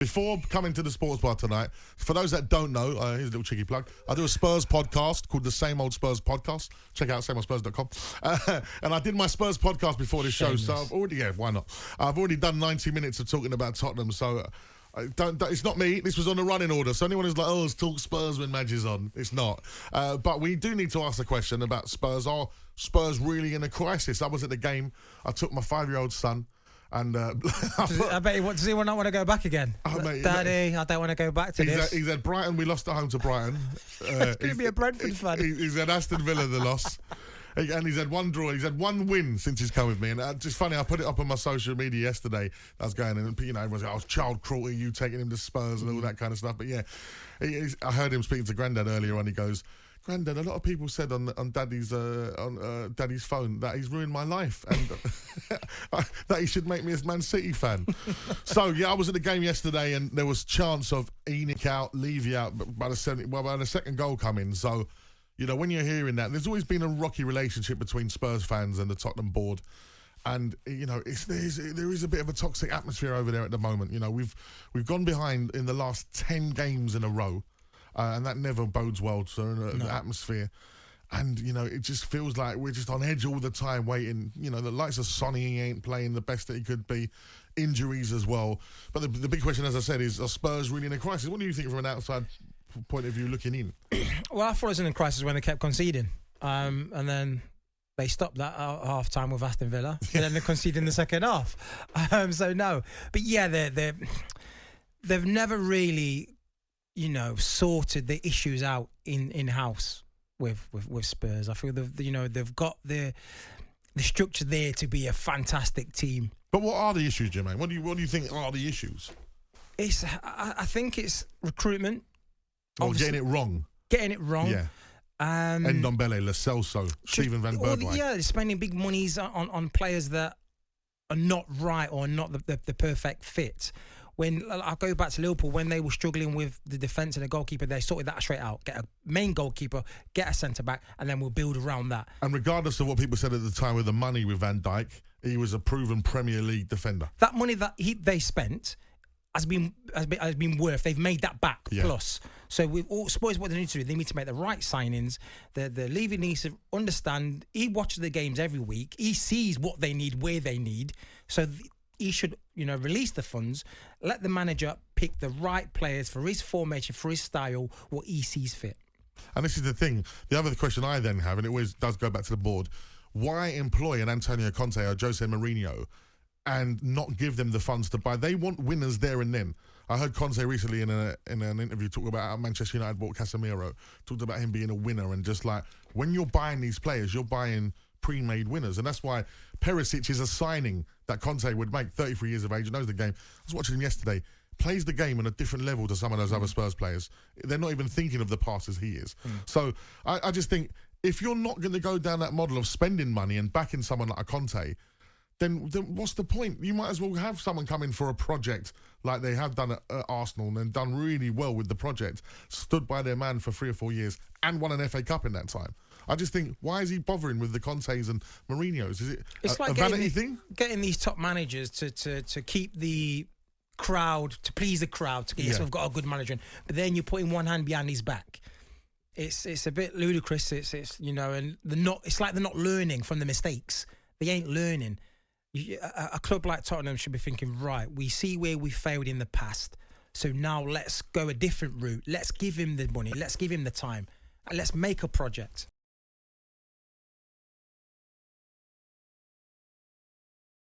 Before coming to the sports bar tonight, for those that don't know, here's a little cheeky plug. I do a Spurs podcast called the Same Old Spurs Podcast. Check out sameoldspurs.com. And I did my Spurs podcast before this show, so I've already, why not? I've already done 90 minutes of talking about Tottenham, so it's not me. This was on the running order. So anyone who's like, oh, let's talk Spurs when Madge is on, it's not. But we do need to ask the question about Spurs. Are Spurs really in a crisis? I was at the game. I took my 5-year-old son. And I bet does he not want to go back again? Mate, Daddy, I don't want to go back to this. He said Brighton, we lost at home to Brighton. It's going to be a Brentford fan. He said Aston Villa, the loss. And he's had one draw. He's had one win since he's come with me. And it's funny, I put it up on my social media yesterday. I was going, and everyone's like, oh, child cruelty, you taking him to Spurs and all that kind of stuff. But yeah, I heard him speaking to Grandad earlier on. He goes, Grandad, a lot of people said on Daddy's Daddy's phone that he's ruined my life and that he should make me a Man City fan. So yeah, I was at the game yesterday and there was chance of Enik out, Levy out, but by the second goal coming. So you know, when you're hearing that, there's always been a rocky relationship between Spurs fans and the Tottenham board. And you know, there is a bit of a toxic atmosphere over there at the moment. You know, we've gone behind in the last 10 games in a row. And that never bodes well for the atmosphere. And, you know, it just feels like we're just on edge all the time waiting. You know, the likes of Sonny, he ain't playing the best that he could be. Injuries as well. But the big question, as I said, is, are Spurs really in a crisis? What do you think from an outside point of view looking in? Well, I thought it was in a crisis when they kept conceding. And then they stopped that at half-time with Aston Villa. And then they conceded in the second half. So, no. But, yeah, they've never really, you know, sorted the issues out in-house with Spurs. I feel they've got the structure there to be a fantastic team. But what are the issues, Jermaine? What do you think are the issues? I think it's recruitment. Or getting it wrong. Yeah. Ndombele, Lo Celso, Steven Van Bergwijn. Yeah, they're spending big monies on players that are not right or not the perfect fit. When I'll go back to Liverpool, when they were struggling with the defence and the goalkeeper, they sorted that straight out. Get a main goalkeeper, get a centre-back, and then we'll build around that. And regardless of what people said at the time with the money with Van Dijk, he was a proven Premier League defender. That money that they spent has been worth. They've made that back plus. So with all Spurs, what they need to do, they need to make the right signings. The Levy needs to understand. He watches the games every week. He sees what they need, where they need. So he should, you know, release the funds, let the manager pick the right players for his formation, for his style, what he sees fit. And this is the thing. The other question I then have, and it always does go back to the board, why employ an Antonio Conte or Jose Mourinho and not give them the funds to buy? They want winners there and then. I heard Conte recently in an interview talk about how Manchester United bought Casemiro, talked about him being a winner, and just like, when you're buying these players, you're buying pre-made winners. And that's why Perisic is a signing that Conte would make, 33 years of age, knows the game. I was watching him yesterday, plays the game on a different level to some of those other Spurs players. They're not even thinking of the pass as he is. So I just think, if you're not going to go down that model of spending money and backing someone like a Conte, then what's the point? You might as well have someone come in for a project like they have done at Arsenal and done really well with the project, stood by their man for 3 or 4 years and won an FA Cup in that time. I just think, why is he bothering with the Contes and Mourinhos? Is it a vanity thing? Getting these top managers to keep the crowd, to please the crowd, to get, yes, we've got a good manager, but then you're putting one hand behind his back. It's a bit ludicrous. It's you know, and it's like they're not learning from the mistakes. They ain't learning. A club like Tottenham should be thinking, right, we see where we failed in the past, so now let's go a different route. Let's give him the money. Let's give him the time. And let's make a project.